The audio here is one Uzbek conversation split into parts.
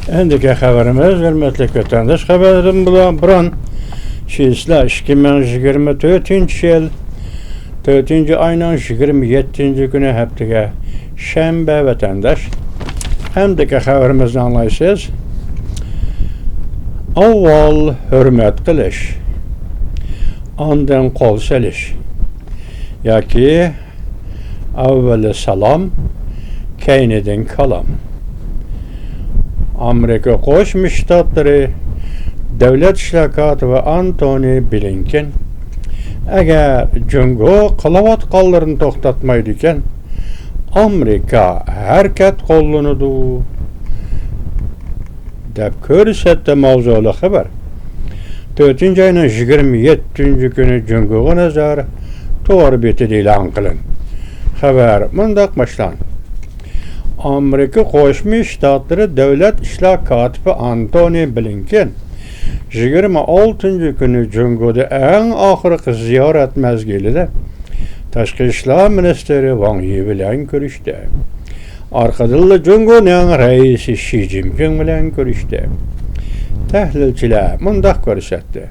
Endiki xabarimiz hürmetli vatandaş xabarim buran şiisler 2024 yıl 4. ayının 27. günü haftaga şembe vatandaş. Endiki xabarimizni anlaysiz. Avval hürmet qilish, ondan qo'l selish yoki avvali salom, keynidan kalom. Amerika Qo'shma Shtatlari davlat ishlar kotibi Antony Blinken agar jungo qilayotganlarini to'xtatmaydi ekan, Amerika harakat qo'llanadi deb ko'rsatdi mavzuli xabar. 4. ayning 27 kuni jungoga nazar to'g'ri betida e'lon qilindi. Xabar mundaq boshlanadi. Amerika Qo'shma Shtatlari davlat ishlar kotibi Antony Blinken 26 kuni jungoda eng oxirgi ziyorat mezgilida Tashqi ishlar ministri Wang Yi bilan ko'rishdi. Orqadilla jungoning raisi Xi Jinping bilan ko'rishdi. Tahlilchilar mundaq ko'rsatdi.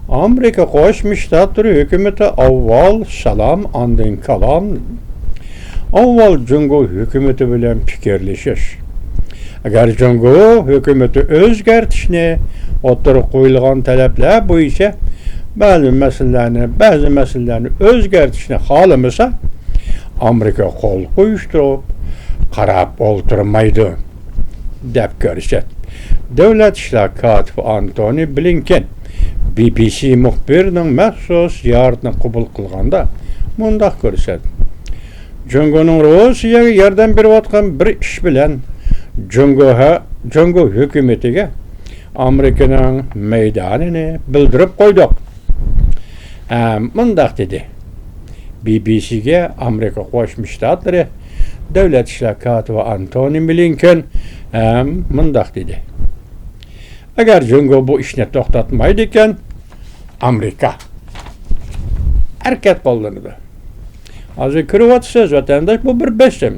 Amerika Qo'shma Shtatlari hukumati avval salom, ondan kalom. Avval jungo hukumati bilan fikrlashish. Agar jungo hukumati o'zgartishni o'tirib qo'yilgan talablar bo'yicha ba'zi masalalarni o'zgartishni xohlamasa, Amerika qo'l qo'yishtirib qarab o'tirmaydi deb ko'rsatdi. Davlat ishlar kotibi Antony Blinken BBC muxbirining maxsus ziyoratini qabul qilganda mundaq ko'rsatdi. Jungoning Rossiyaga yordam berayotgan bir ish bilan jungo hukumatiga Amerikaning maydonini bildirib qo'ydik. Mundaq dedi. BBCga Amerika Qo'shma Shtatlari davlat ishlar kotibi Antony Blinken mundaq dedi. Agar jungo bu ishni to'xtatmaydi ekan, Amerika harakat qo'llanadi. Hozir ko'ryapsiz vatandaş, bu bir besim.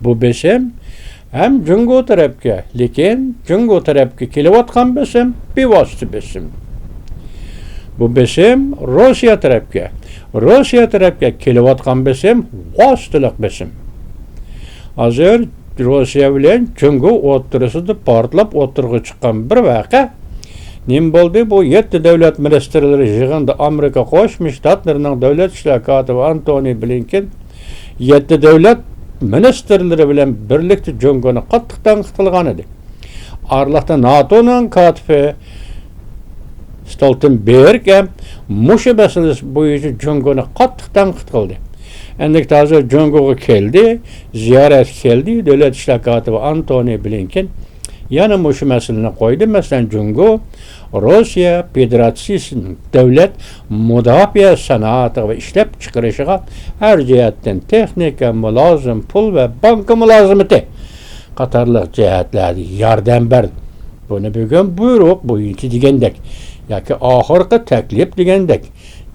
Bu besim hem jungo tarafga, lekin jungo tarafga kelayotgan besim bevosita besim. Bu besim Rossiya tarafga kelayotgan besim vositalik besim. Hozir Rossiya bilan jungo o'rtasida portlab o'tirg'i chiqqan bir voqea nim bo'ldi? Bu 7 davlat ministrlari yig'inida Amerika Qo'shma Shtatlarining davlat ishlar kotibi Antony Blinken 7 davlat ministrlari bilan birlikda jungoni qattiq tanqid qilgan edi. Aralaqda NATOning kotibi Stoltenberg ham mushu masalasi bo'yicha jungoni qattiq tanqid qildi. Endi hozir jungoga keldi, ziyorat keldi. Davlat ishlar kotibi Antony Blinken yana mushu masalani qo'ydi. Masalan, jungo Rossiya Federatsiyasining davlat mudofaa sanoati va ishlab chiqarishiga har jihatdan texnika, mulozim, pul va bank mulozimati qatorliq jihatlarda yordam berdi. Buni bugun buyruq bo'yicha degandek, yoki oxirgi taklif degandek,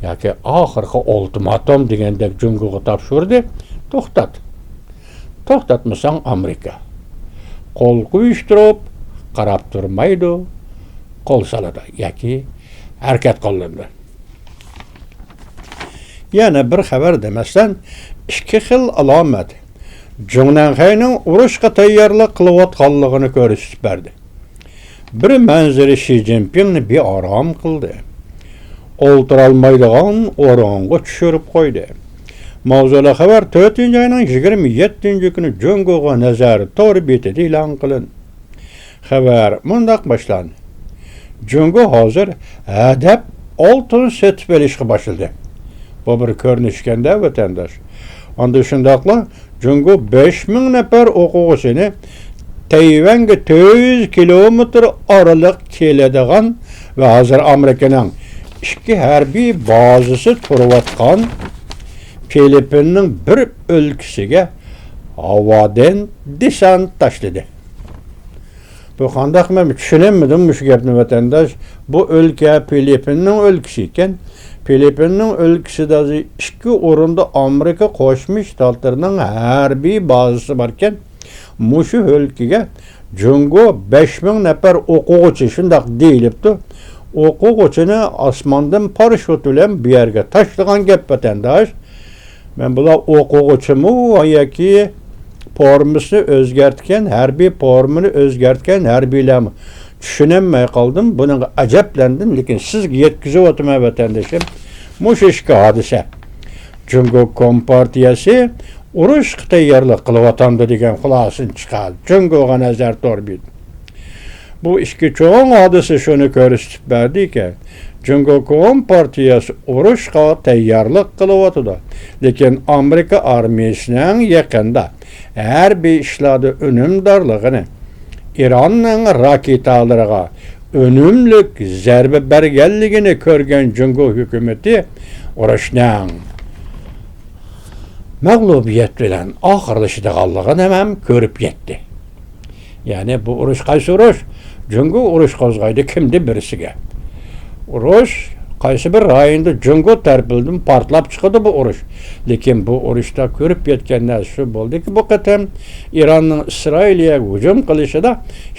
yoki oxirgi ultimatum degandek jungoga topshirdi. To'xtatmasang Amerika qo'l qo'yishtirib qarab turmaydi, qo'l soladi yoki harakat qiladi. Yana bir xabar demasdan ikki xil alomat Junanxayning urushga tayyorlik qilayotganligini ko'rsatib berdi. Bir manzara Xi Jinpingni beorom qildi. O'ltirolmaydigan o'ringa tushirib qo'ydi. Mavzuli xabar 4. ayning 27 kuni jungoga nazar to'g'ri betida e'lon qilindi. Xabar mundaq boshlandi. Jungo hozir hadab oltin sotib olishga boshladi. Bu bir ko'rinishganda vatandash. Onda shundaqla jungo 5000 nafar o'quvchisini Tayvanga 400 kilometr oraliq keladigan va hozir Amerikaning 2 harbiy bazasi turayotgan Filipinning bir o'lkasiga havodan desant tashladi. Bu qandaq men tushunmadim shu gapni vatandash. Bu o'lka Filipinning o'lkasi ekan. Filipinning o'lkasida 2 o'rinda Amerika Qo'shma Shtatlarining harbiy bazasi bor ekan. Mushu o'lkaga Jungo 5000 nefer okuğuçu şundaq deyilipdi. Okuğuçunu asmandan paraşüt bilen bir yerge taşlagan gep vatandaş. Men bula okuğuçumu ayaki formunu özgertken, harbiy formunu özgertken harbiylermi düşünemey kaldım. Bunun aceplendim. Lekin sizge yetkizip oturma vatandaşım. Muş işki hadise. Jungo Kompartiyasi uruş tayyorlik qilib atandı degan xulosin chiqadi. Jungoga nazar to'rbid. Bu ishki cho'ng hadise shuni ko'rsatib berdiki, Jungo Kompartiyasi urushga tayyorlik qilib atadi. Lekin Amerika armiyasining yaqinda harbiy ishlarda unumdorligini, İranning raketalariga önümlük zarba berganligini ko'rgan Jungo hukumati urushning mag'lubiyat bilan oxirlashadiganligini ham ko'rib yetdi. Ya'ni bu urush qaysi urush? Jungo urush qo'zg'aydi kimdi birisiga. Urush qaysi bir rayonda Jungo tarafidan portlab chiqadi bu urush. Lekin bu urushda ko'rib yetgan narsa shu bo'ldiki, bu qatam Iranning Isroilga hujum qilishida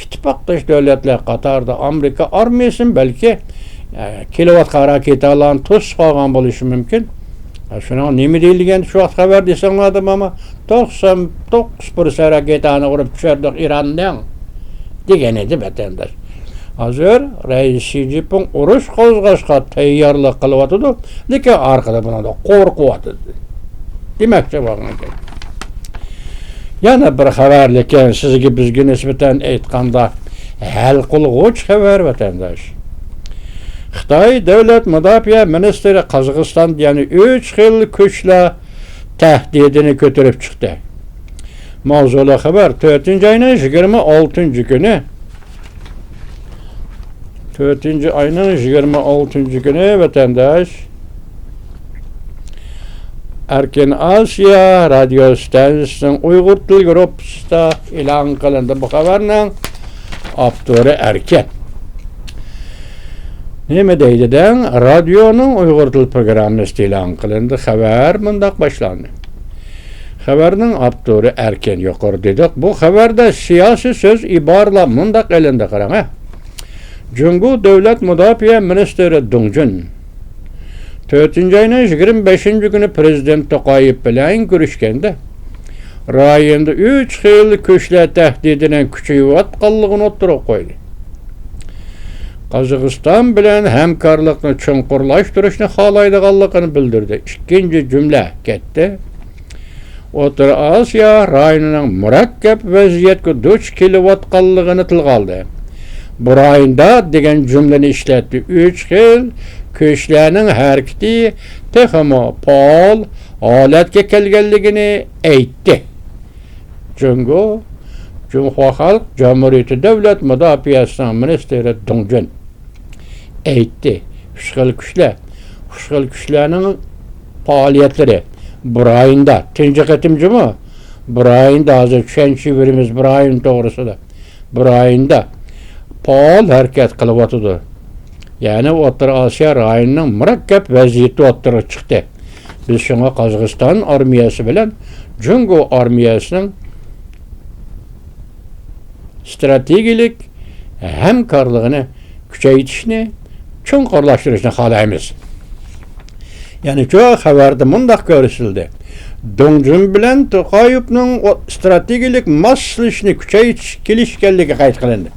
ittifoqdosh davlatlar qatorida Amerika armiyasi balki kilovatga raketalarni to'sib qolgan bo'lishi mumkin. Şuna nima deyilgan shu vaqt xabar desangladim ama 99% raketani urib tushirdik Irandan degan edi vatandaş. Hozir Rais Xi Jinping urush qo'zg'ashga tayyorlik qilyapti, lekin orqada bundan qo'rqyapti. Demakchi bo'lgan. Yana bir xabar, lekin sizga bizga nisbatan aytganda hal qilg'uch xabar vatandaş. Xitoy Davlat Mudofaa Ministri Qozog'iston yani 3 xil kuchlar tahdidini ko'tarib chiqdi. Mavzuli xabar 4-oyning 26-kuni 4-oyning 26-kuni vatandaş Erkin Asya radio stansiyasining Uyg'ur til gruppasida e'lon qilindi. Bu xabarning avtori Erkin. Nima deydidan radioning Uyg'ur til programmasi e'lon qilindi. Xabar mundaq boshlandi. Xabarning avtori Erkin yuqori dedik. Bu xabarda siyosiy so'z iboralar mundaq elindi qarang. Jungo Davlat Mudofaa Ministri Dong Jun 4-oyning 25-kuni Prezident To'qayev bilan ko'rishganda rayonda 3 xil kuchlar tahdidining kuchayayotganligini o'tirib qo'ydi. Qozog'iston bilan hamkorlikni chunqurlashtirishni xohlaydiganligini bildirdi. Ikkinchi jumla ketdi. O'rta Osiyo rayonining murakkab vaziyatga duch kelayotganligini tilga oldi. Bu rayonda degan jumlani ishlatdi. 3 xil kuchlarning harakati texmo faol holatga kelganligini aytdi. Jungo Cumhur Halk Cumhuriyeti Davlat Mudofaasining ministri Dong Jun aytdi. Xil kuchlarning faoliyatlari bu rayonda tinch qatimjimi? Bu rayonda hozir tushunchimiz bu rayon to'g'risida. Bu rayonda faol harakat qilyapti. Ya'ni O'rta Osiyo rayonining murakkab vaziyati o'rtaga chiqdi. Biz shunga Qozog'iston armiyasi bilan Jungo armiyasining strategik hamkorligini kuchaytirishni, chunqurlashtirishni xohlaymiz. Ya'ni shu xabarda mundaq ko'rsatildi. Dong Jun bilan To'qayevning strategik moslashishni kuchaytirish kelishganligi qayd qilindi.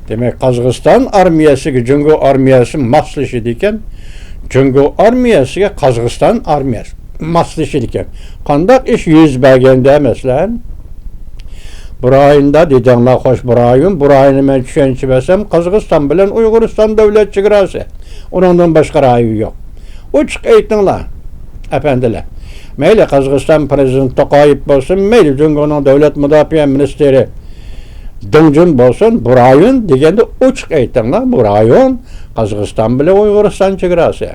Demak, Qozog'iston armiyasiga Jungo armiyasi moslashi ekan, Jungo armiyasiga Qozog'iston armiyasi moslashi ekan. Qandaq ish yuz berganda emaslar? Bu rayonda dedinglar xo'sh bu rayonni men tushunchib olsam Qozog'iston bilan Uyg'uriston davlat chegarasi. Undan boshqa rayon yo'q. Ochiq aytinglar, afandilar. Mayli Qozog'iston prezidenti To'qayev bo'lsin, mayli Jungoning davlat mudofaa ministri Dong Jun bo'lsin, bu rayon deganda ochiq aytinglar, bu rayon Qozog'iston bilan Uyg'uriston chegarasi.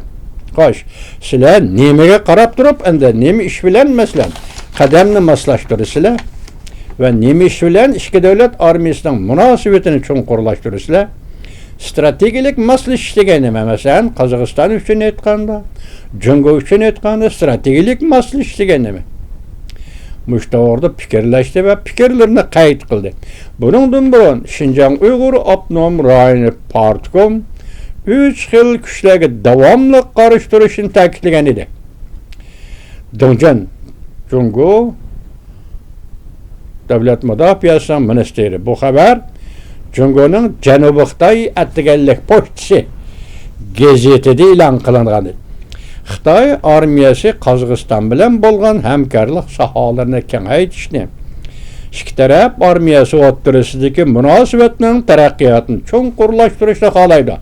Xo'sh, sizlar nimaga qarab turib, endi nima ish bilan masalan qadamni moslashtirsizlar? Ve nima ish bilan ikki davlat armiyasining munosabatini chunqurlashtirishlar, strategik moslashish degani nima? Masalan, Qozog'iston uchun aytganda, Jungo uchun aytganda strategik moslashish degani nima? müştavarda fikirleşti ve fikirlerini kayıt kıldı. Bunun burun Şinjan Uyghur Abnom Rayonu Partkom 3 yıl güçlüğü devamlı karıştırışını takitleyen idi. Dongjen Jungo Devlet Müdafiası Ministeri bu haber Jungo'nun Janubi Xitoy attiganlik pochtisi gazetida e'lon qilingan. Xitoy armiyasi Qozog'iston bilan bo'lgan hamkorlik sohalarini kengaytirishni, ikki taraf armiyasi o'rtasidagi munosabatning taraqqiyotini cho'nqurlashtirishni xohlaydi.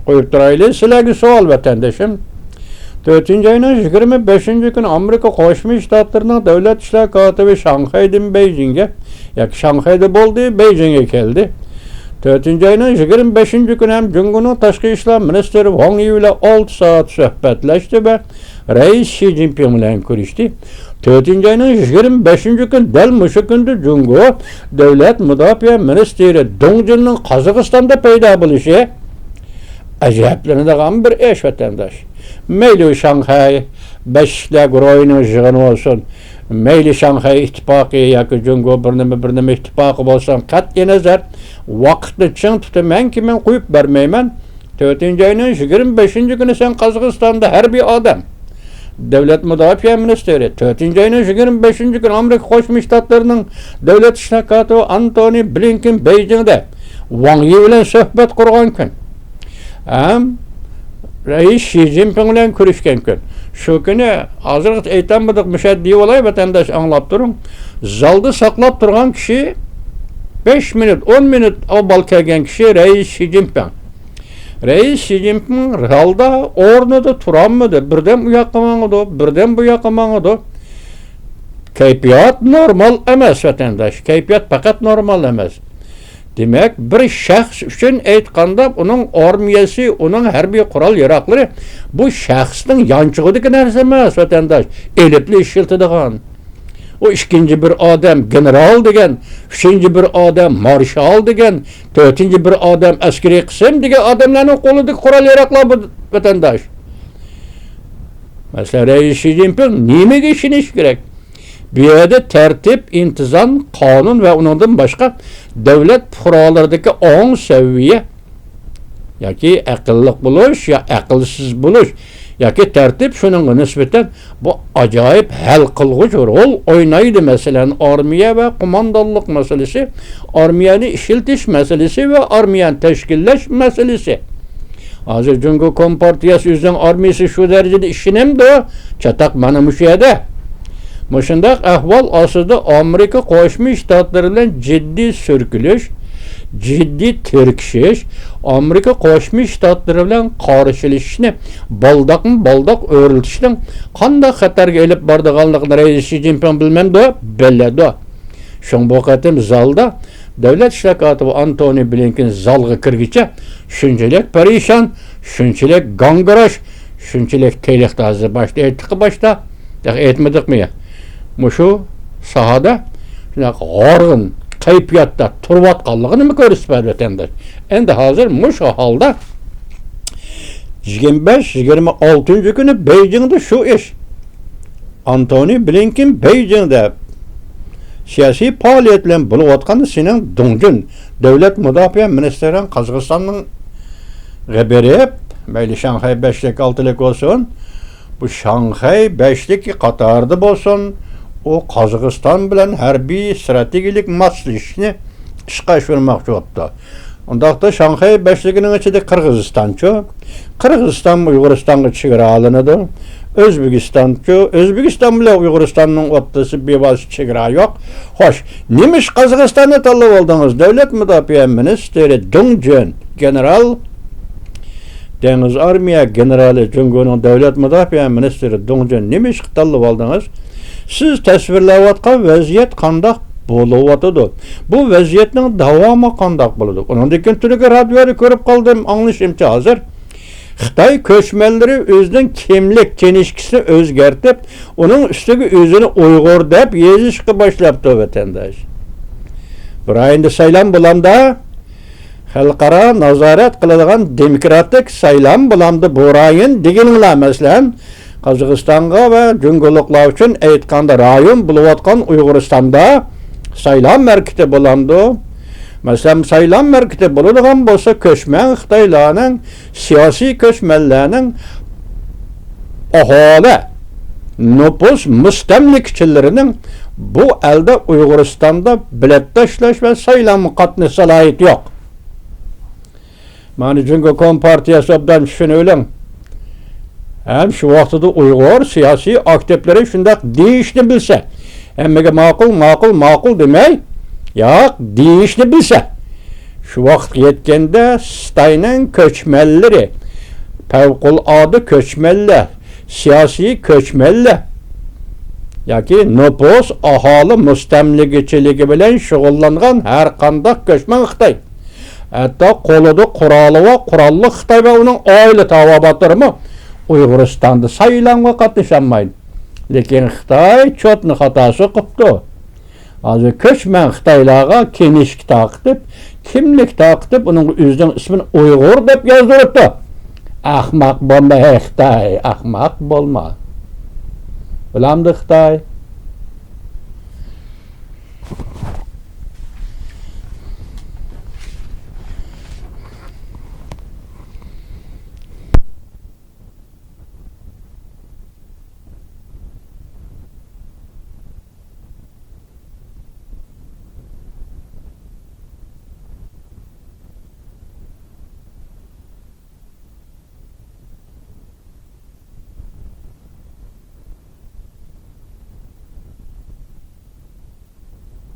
Qo'yib turaylik sizlarga savol vatandoshim. 4-ayning 25-kuni Amerika Qo'shma Shtatlarining davlat ishlar kotibi Shanxaydan Beijingga, yoki Shanxayda bo'ldi, Beijingga keldi. 4-ayning 25-kuni ham Jungoning tashqi ishlar ministri Wang Yi bilan 6 soat suhbatlashdi va rais Xi Jinping bilan ko'rishdi. 4-ayning 25-kuni dal mushu kunda Jungo davlat mudofaa ministri Dongjenning Qozog'istonda paydo bo'lishi ajablanadigan bir ish vatandosh. Mayli Shanxay Beşiktaş Groy'un yığını olsun, mayli Shanxay ittifoqi yoki Jungo bir nima ittifoqi bo'lsin, qat'iy nazar vaqtni ching tutamanki men qo'yib bermayman. 4-ayning 25-kuni sen Qozog'istonda harbiy odam davlat mudofaa ministri, 4-ayning 25-kuni Amerika Qo'shma Shtatlarining davlat ishlar kotibi Antony Blinken Beijingda Wang Yi bilan suhbat qurgan kun. Rais Xi Jinping bilan ko'rishgan kun. Shu kuni hozir aytamadik mushaddiy olay vatandosh anglab turing. Zalda saqlab turgan kishi 5 minut, 10 minut avval kelgan kishi Rais Xi Jinping. Rais Xi Jinping zalda o'rnida turolmadi. Birdan u yoqqa mangdi, birdan bu yoqqa mangdi. Kayfiyat normal emas vatandosh. Kayfiyat faqat normal emas. Demek bir şahs üçün aytganda onun armiyasi, onun harbiy qurol yaroqlari bu şahsning yanchig'idagi narsa emas vatandosh. Elipli ishiltidigan. O ikinci bir adam general degan, üçüncü bir adam marshal degan, dördüncü bir adam askeriy qism degan odamlarning qo'lidagi qurol yaroqlar bu vatandosh. Mesela Rais Xi Jinping nimaga ishonish kerak? Bir yerde tertip, intizam, kanun ve ondan başka devlet fuqarolardagi ong seviye yoki aqlliq bo'lish ya aqlsiz bo'lish yoki tertip shuningga nisbatan bu ajoyib hal qilg'uch rol o'ynaydi. Masalan, armiya va qo'mondonlik masalasi, armiyani ishiltish masalasi va armiyani tashkillash masalasi. Hozir Jungo Kompartiyasi o'zining armiyasi shu darajada ishinamdi, chataq mana shu yerda. Muşundaq ahval aslında Amerika Qo'shma Shtatlari bilan ciddi sürkülüş, ciddi terkishish, Amerika Qo'shma Shtatlari bilan qarshilashishni baldoq o'riltishning qanday xatarga elib bordiganligini Rais Xi Jinping bilmamdi, biladi. Shun bu qatim zalda davlat ishlar kotibi Antony Blinken zalga kirgicha shunchalik parishon, shunchalik gangirash, shunchalik teliqtazi boshda aytmadikmi? Muşu sahada g'org'in kayfiyatda turayotganligini mi ko'rsatadi vatandosh. Endi hozir muşu holda 25-26 kuni Beijingda shu ish. Antony Blinken Beijingda siyosiy faoliyat bilan bo'layotganda sening Dongjen davlat mudofaa ministri Qozog'istonning xabari mayli Shanxay 5lik 6lik olsun, bu Shanxay 5lik qatorida bo'lsin, o Qozog'iston bilan harbiy strategik moslashishni ishga oshirmoqchi bo'ldi. Undaqda Shanxay 5ligining ichida Qirg'izistonchi, Qirg'iziston Uyg'uristonga chegara olinadi. O'zbekiston bilan Uyg'uristonning o'rtasida bevosita chegara yo'q. Xo'sh, nima ish Qozog'istonni tanlab oldingiz? Davlat mudofaa ministri Dongjen general Dengiz armiya generali Jungoning davlat mudofaa ministri Dongjen nima ish tanlab oldingiz? Siz tasvirlayotgan vaziyat qanday bo'layotdi? Bu vaziyatning davomi qanday bo'ladi? Undan keyin tuniga radioda ko'rib qoldim, anglashimcha hozir Xitoy ko'chmanlari o'zining kimlik kenishkisini o'zgartib, uning ustiga o'zini Uyg'ur deb yezishga boshlabdi vatandosh. Bir ayında saylan bulamda xalqaro nazorat qiladigan demokratik saylan bulamda bu rayon deganlar masalan Qazaqstanğa ve Cüngülükler üçün aytqanda rayon buluvatqan Uyguristanda saylan merkezi bolandı. Mesela saylan merkezi boladigan bolsa köçmen Xitaylarning siyasi köçmenlerning aholi nüfus müstemlikçilerinin bu elde Uyguristan'da biletleşleş ve saylanma qatnı salayeti yok. Mani Cüngü Kompartiyası obdan düşünülen hem şu vaxtıda Uygur siyasi aktifleri şundak deyişni bilse emmege makul demey yok deyişni bilse şu vaxt yetkende Stay'nın köçmelleri fevkulade köçmeller siyasi köçmeller yaki nüfus ahali müstemlikçiligi bilen şugullangan her kandak köçmen Xitay. Hatta qoluda qurali ve qurallı Xitay ve onun aile tavabatları Uyguristan'da saylanma qatnışanmaydı. Lekin Xitay çotni hatası qıptı. Azı köçmen Xitaylarga kenişki taqtip, kimlik taqtip, onun özünün ismini Uygur dep yazdırıptı. Ahmak bolma Xitay, ahmak bolma. Bilamdı Xitay.